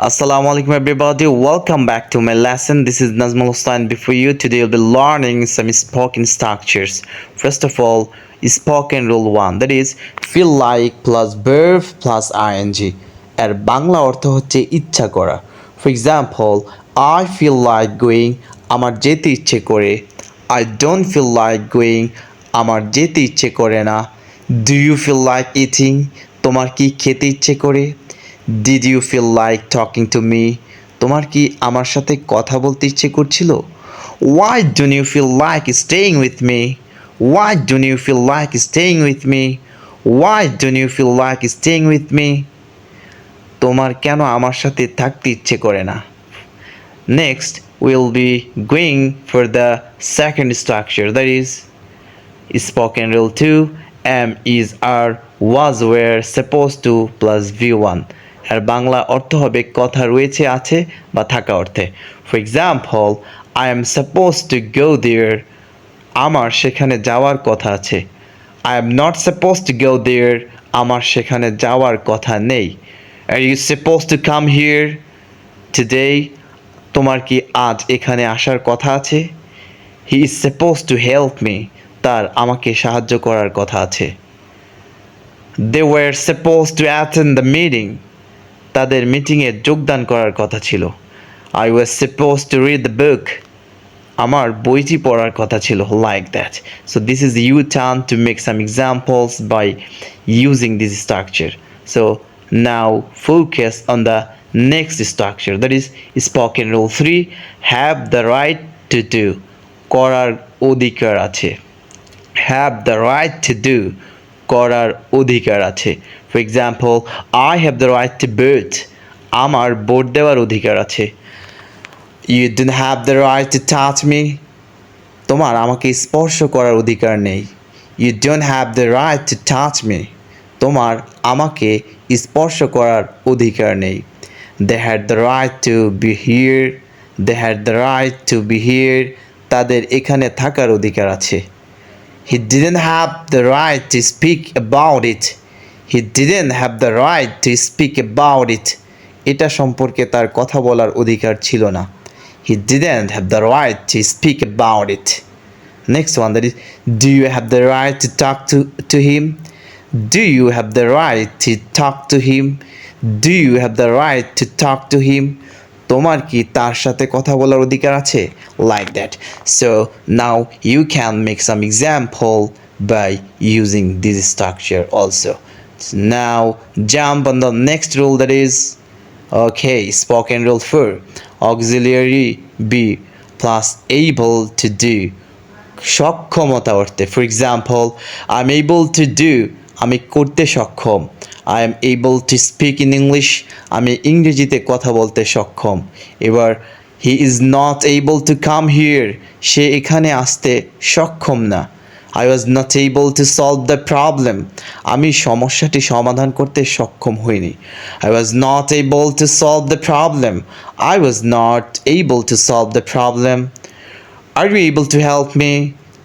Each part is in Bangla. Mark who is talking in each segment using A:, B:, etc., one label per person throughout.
A: Assalamu alaikum everybody, welcome back to my lesson. This is Nazmul Hussain before you. Today we'll be learning some spoken structures. First of all, spoken rule 1, that is feel like plus verb plus ing. এর বাংলা অর্থ হচ্ছে ইচ্ছা করা। For example, I feel like going, আমার যেতে ইচ্ছে করে। I don't feel like going, আমার যেতে ইচ্ছে করে না। Do you feel like eating, তোমার কি খেতে ইচ্ছে করে? Did you feel like talking to me? তোমার কি আমার সাথে কথা বলতে ইচ্ছে করছিল? Why don't you feel like staying with me? Why don't you feel like staying with me? Why don't you feel like staying with me? তোমার কেন আমার সাথে থাকতে ইচ্ছে করে না? Next, we'll be going for the second structure, that is spoken rule 2, am, is, are, was, were, supposed to plus V1. এর বাংলা অর্থ হবে কথা রয়েছে আছে বা থাকা অর্থে। For example, I am supposed to go there, আমার সেখানে যাওয়ার কথা আছে। I am not supposed to go there, আমার সেখানে যাওয়ার কথা নেই। Are you supposed to come here today, তোমার কি আজ এখানে আসার কথা আছে? He is supposed to help me, তার আমাকে সাহায্য করার কথা আছে। They were supposed to attend the meeting, তাদের মিটিংয়ে যোগদান করার কথা ছিল। I was suppose to read the book, আমার বইটি পড়ার কথা ছিল, like that. So this is you turn to make some examples by using this structure. So now focus on the next structure, that is spoken rule 3, have the right to do, করার অধিকার আছে। Have the right to do, করার অধিকার আছে। For example, I have the right to vote, আমার ভোট দেওয়ার অধিকার আছে। You don't have the right to touch me, তোমার আমাকে স্পর্শ করার অধিকার নেই। You don't have the right to touch me, তোমার আমাকে স্পর্শ করার অধিকার নেই। They had the right to be here, they had the right to be here, তাদের এখানে থাকার অধিকার আছে। He didn't have the right to speak about it. He didn't have the right to speak about it. এটা সম্পর্কে তার কথা বলার অধিকার ছিল না। He didn't have the right to speak about it. Next one, that is, do you have the right to talk to him? Do you have the right to talk to him? Do you have the right to talk to him? তোমার কি তার সাথে কথা বলার অধিকার আছে? Like that. So now you can make some example by using this structure also. Now jump on the next rule, that is spoken rule 4, auxiliary be plus able to do, সক্ষমতা অর্থে। For example, I am able to do, আমি করতে সক্ষম। I am able to speak in English, আমি ইংরেজিতে কথা বলতে সক্ষম। এবার he is not able to come here, সে এখানে আসতে সক্ষম না। I was not able to solve the problem, আমি সমস্যাটি সমাধান করতে সক্ষম হইনি। I was not able to solve the problem, I was not able to solve the problem. R you able to help me,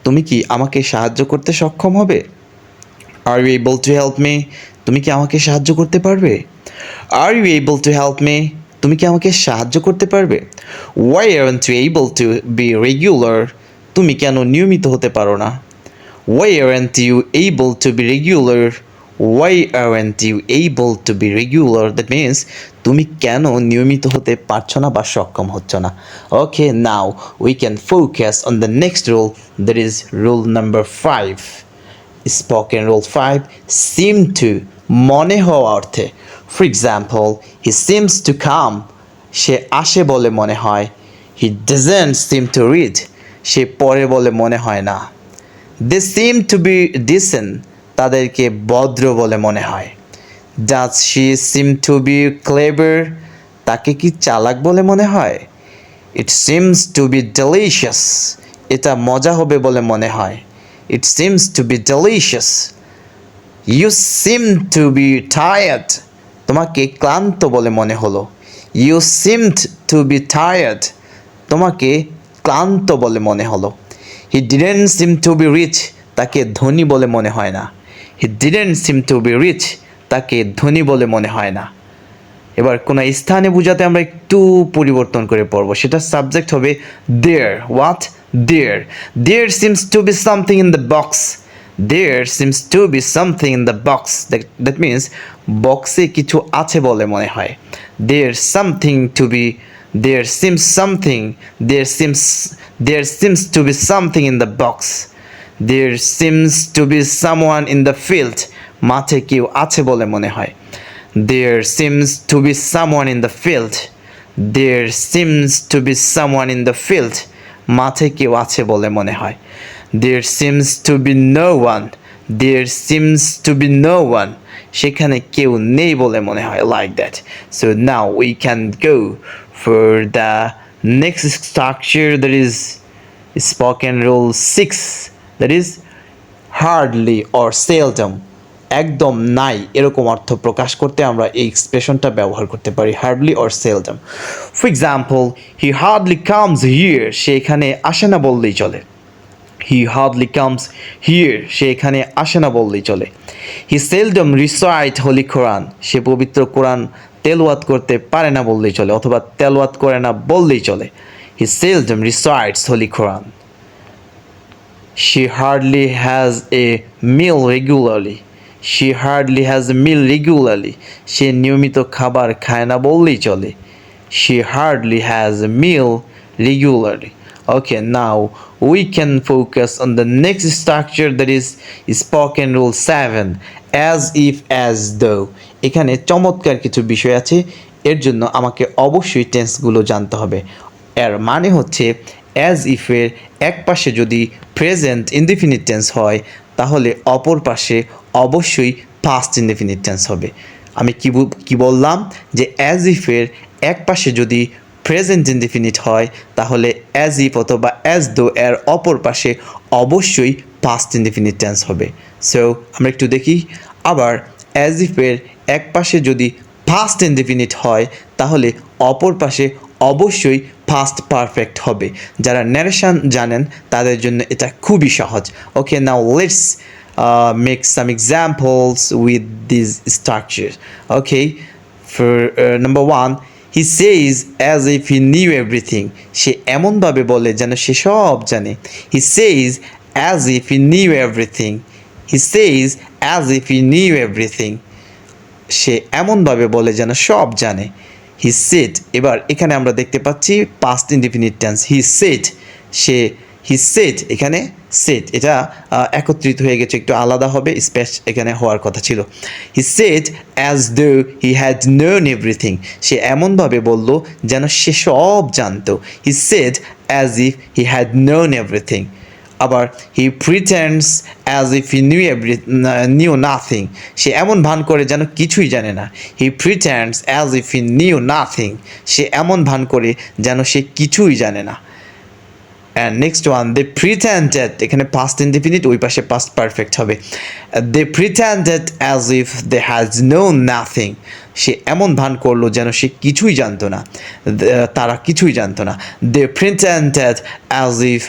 A: তুমি কি আমাকে সাহায্য করতে সক্ষম হবে? Are you able to help me, তুমি কি আমাকে সাহায্য করতে পারবে? Are you able to help me, তুমি কি আমাকে সাহায্য করতে পারবে? Why aren't you able to be regular, তুমি কেন নিয়মিত হতে পারো না? Why aren't you able to be regular, why aren't you able to be regular, that means তুমি কেন নিয়মিত হতে পারছো না বা সক্ষম হচ্ছ না। Okay, now we can focus on the next rule, that is rule number 5, spoken rule 5, seem to, মনে হওয়া অর্থে। For example, he seems to come, সে আসে বলে মনে হয়। He doesn't seem to read, সে পড়ে বলে মনে হয় না। They seem to be decent, তাদেরকে ভদ্র বলে মনে হয়। Does she seem to be clever, তাকে কি চালাক বলে মনে হয়। It seems to be delicious, এটা মজা হবে বলে মনে হয়। It seems to be delicious. You seem to be tired, তোমাকে ক্লান্ত বলে মনে হলো। You seemed to be tired, তোমাকে ক্লান্ত বলে মনে হলো। He didn't seem to be rich, তাকে ধনী বলে মনে হয় না। He didn't seem to be rich, তাকে ধনী বলে মনে হয় না। এবার কোনো স্থানে বোঝাতে আমরা একটু পরিবর্তন করে পড়ব, সেটা সাবজেক্ট হবে there. What? There. There seems to be something in the box. There seems to be something in the box, that means বক্সে কিছু আছে বলে মনে হয়। There something to be, there seems something, there seems to be something in the box. There seems to be someone in the field. মাঠে কেউ আছে বলে মনে হয়। There seems to be someone in the field. There seems to be someone in the field. মাঠে কেউ আছে বলে মনে হয়। There seems to be no one. There seems to be no one. সেখানে কেউ নেই বলে মনে হয়, like that. So now we can go for the next structure, that is spoken rule 6, that is hardly or seldom. একদম নাই এরকম অর্থ প্রকাশ করতে আমরা এই এক্সপ্রেশনটা ব্যবহার করতে পারি, hardly or seldom. For example, he hardly comes here, সে এখানে আসে না বললেই চলে। হি হার্ডলি কামস হিয়ার, সে এখানে আসে না বললেই চলে। He seldom recite holy Quran, সে পবিত্র কোরআন তেলাওয়াত করতে পারে না বললেই চলে, অথবা তেলাওয়াত করে না বললেই চলে। He seldom recites holy Quran. She hardly has a meal regularly. She hardly has a meal regularly. সে নিয়মিত খাবার খায় না বললেই চলে। She hardly has a meal regularly. Okay, now we can focus on the next structure, that is spoken rule 7, as if as though. এখানে চমৎকার কিছু বিষয় আছে, এর জন্য আমাকে অবশ্যই টেন্সগুলো জানতে হবে। এর মানে হচ্ছে অ্যাজ ইফের এক পাশে যদি প্রেজেন্ট ইনডিফিনিট টেন্স হয়, তাহলে অপর পাশে অবশ্যই পাস্ট ইনডিফিনিট টেন্স হবে। আমি কি বললাম, যে অ্যাজ ইফের এক পাশে যদি প্রেজেন্ট ইনডিফিনিট হয়, তাহলে অ্যাজ ইফ অথবা অ্যাজ দো এর অপর পাশে অবশ্যই পাস্ট ইনডিফিনিট টেন্স হবে। সো আমরা একটু দেখি, আবার অ্যাজ ইফের এক পাশে যদি পাস্ট ইনডিফিনিট হয়, তাহলে অপর পাশে অবশ্যই পাস্ট পারফেক্ট হবে। যারা ন্যারেশন জানেন তাদের জন্য এটা খুবই সহজ। Okay, now let's make some examples with this structure. Okay, for number 1, he says as if he knew everything, সে এমনভাবে বলে যেন সে সব জানে। He says as if he knew everything. He says as if he knew everything, সে এমনভাবে বলে যেন সব জানে। হি সেড, এবার এখানে আমরা দেখতে পাচ্ছি past indefinite tense. He said, say he said, এখানে সেড এটা একত্রিত হয়ে গেছে, একটু আলাদা হবে, স্পেস এখানে হওয়ার কথা ছিল। হি said as though he had known everything, সে এমনভাবে বলল যেন সে সব জানতো। He said as if he had known everything. আবার he pretends as if he knew nothing, সে এমন ভান করে যেন কিছুই জানে না। He pretends as if he knew nothing, সে এমন ভান করে যেন সে কিছুই জানে না। And next one, they pretended, এখানে পাস্ট ইনডিফিনিট, ওই পাশে পাস্ট পারফেক্ট হবে। They pretended as if they has known nothing, সে এমন ভান করলো যেন সে কিছুই জানতো না, তারা কিছুই জানতো না। They pretended as if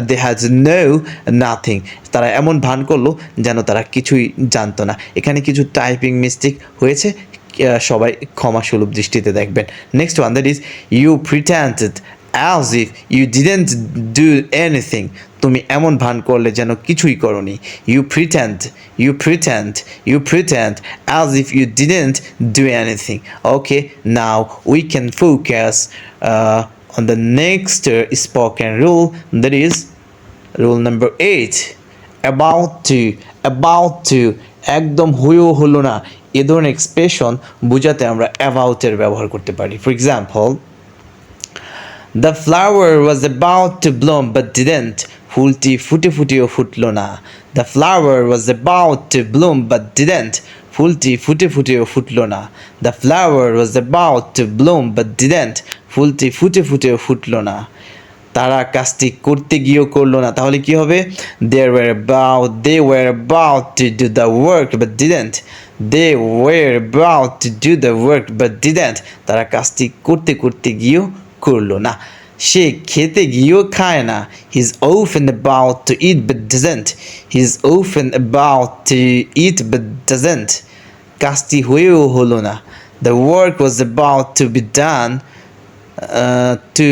A: they has know nothing, তারা এমন ভান করলো যেন তারা কিছুই জানতো না। এখানে কিছু টাইপিং মিস্টেক হয়েছে, সবাই ক্ষমাসুলভ দৃষ্টিতে দেখবেন। Next one, that is you pretended as if you didn't do anything, তুমি এমন ভান করলে যেন কিছুই করনি। you pretend as if you didn't do anything. Okay, now we can focus on the next spoken rule, that is rule number 8, about to একদম হয়েও হলো না এ ধরনের এক্সপ্রেশন বোঝাতে আমরা about এর ব্যবহার করতে পারি। For example, The flower was about to bloom but didn't. ফুলটি ফুটেও ফুটলো না। The flower was about to bloom but didn't. ফুলটি ফুটেও ফুটলো না। The flower was about to bloom but didn't. ফুলটি ফুটেও ফুটলো না। তারা কাজটি করতে গিয়েও করলো না, তাহলে কি হবে? They were about to do the work but didn't. They were about to do the work but didn't. তারা কাজটি করতে গিয়েও করলো না। সে খেতে গিয়েও খায় না। He's often about to eat but doesn't. He's often about to eat but doesn't. কাজটি হয়েও হলো না। The work was about to be done. To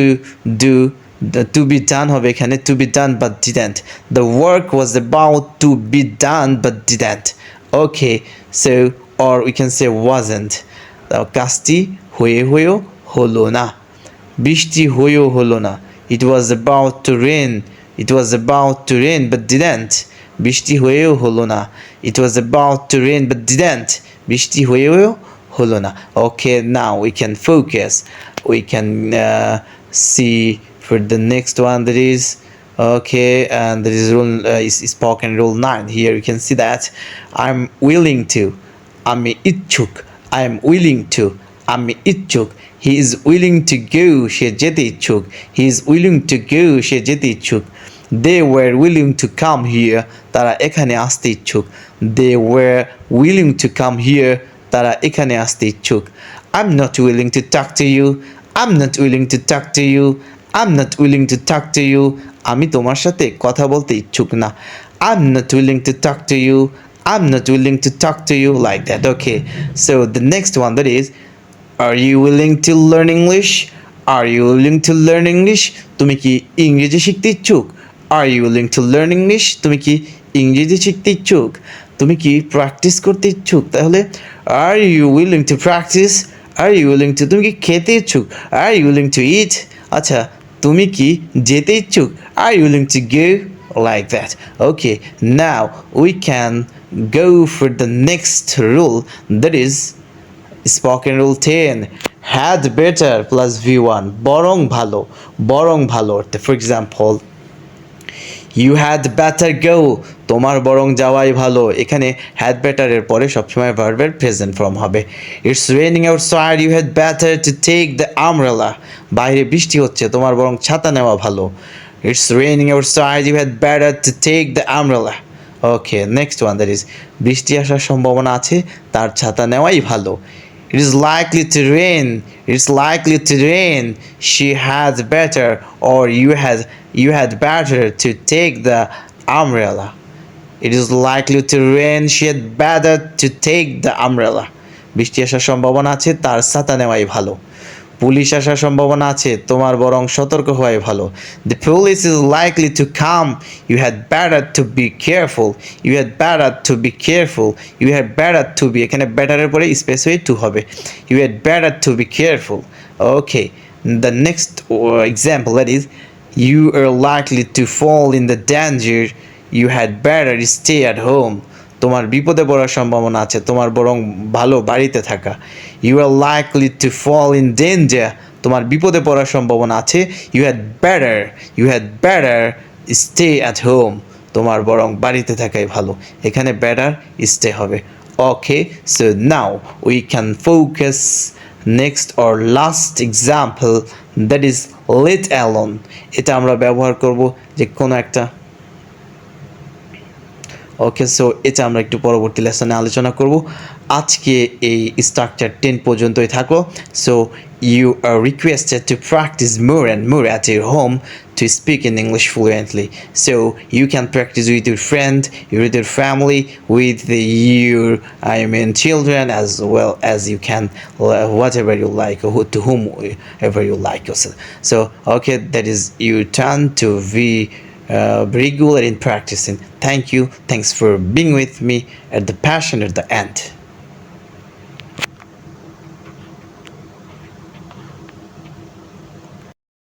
A: do the to be done হবে এখানে to be done but didn't. The work was about to be done but didn't. Okay, so or we can say wasn't. কাজটি হয়ে হয়েও হলো না, বৃষ্টি হয়েও হলো না। It was about to rain. It was about to rain but didn't. বৃষ্টি হয়েও হলো না। It was about to rain but didn't. বৃষ্টি হয়েও হলো না। Okay, now we can focus. We can see for the next one, that is okay, and there is rule is spoken rule 9. Here you can see that I'm willing to, আমি ইচ্ছুক, I am willing to, আমি ইচ্ছুক, he is willing to go, সে যেতে ইচ্ছুক, he is willing to go, সে যেতে ইচ্ছুক, they were willing to come here, তারা এখানে আসতে ইচ্ছুক, they were willing to come here, তারা এখানে আসতে ইচ্ছুক, I'm not willing to talk to you, I'm not willing to talk to you, I'm not willing to talk to you, আমি তোমার সাথে কথা বলতে ইচ্ছুক না, I'm not willing to talk to you, I'm not willing to talk to you, like that. Okay, so the next one, that is, are you willing to learn English? Are you willing to learn English? তুমি কি ইংরেজি শিখতে ইচ্ছুক? Are you willing to learn English? তুমি কি ইংরেজি শিখতে ইচ্ছুক? তুমি কি প্র্যাকটিস করতে ইচ্ছুক? তাহলে are you willing to practice? Are you willing to, তুমি কি খেতে ইচ্ছুক? Are you willing to eat? আচ্ছা, তুমি কি যেতে ইচ্ছুক? Are you willing to go? Like that. Okay, now we can go for the next rule, that is spoken rule 10. Had better plus V1. বরং ভালো, বরং ভালো অর্থে। For example, you had better go, তোমার বরং যাওয়াই ভালো। এখানে had better এর পরে সবসময় ভার্বের প্রেজেন্ট ফর্ম হবে। It's raining outside, you had better to take the umbrella. বাইরে বৃষ্টি হচ্ছে, তোমার বরং ছাতা নেওয়া ভালো। It's raining outside, you had better to take the umbrella. Okay, next one, that is বৃষ্টি আসার সম্ভাবনা আছে, তার ছাতা নেওয়াই ভালো। It is likely to rain. It's likely to rain. She had better, or you had better to take the umbrella. It is likely to rain. She had better to take the umbrella. বৃষ্টি আসার সম্ভাবনা আছে, তার ছাতা নেওয়াই ভালো। পুলিশ আসার সম্ভাবনা আছে, তোমার বরং সতর্ক হওয়াই ভালো। The police is likely to come. You had better to be careful. You had better to be careful. You had better to be, এখানে বেটারের পরে স্পেস হয়ে টু হবে। You had better to be careful. Okay, the next example, that is, you are likely to fall in the danger. You had better stay at home. তোমার বিপদে পড়ার সম্ভাবনা আছে, তোমার বরং ভালো বাড়িতে থাকা। You are likely to fall in danger. তোমার বিপদে পড়ার সম্ভাবনা আছে। You had better stay at home. তোমার বরং বাড়িতে থাকাই ভালো। এখানে better stay হবে। Okay, so now we can focus next or last example, that is let alone. এটা আমরা ব্যবহার করব যে কোনো একটা। ওকে, সো এটা আমরা একটু পরবর্তী লেসনে আলোচনা করব। আজকে এই স্ট্রাকচার 10 পর্যন্তই থাকলো। So you are requested to practise more and more at your home to speak in English fluently. So you can practice with your friend, with your family, with your children, as well as you can whatever you like, to whomever you like yourself. So okay, that is your turn to be regular in practicing. Thank you. Thanks for being with me at the passion at the end.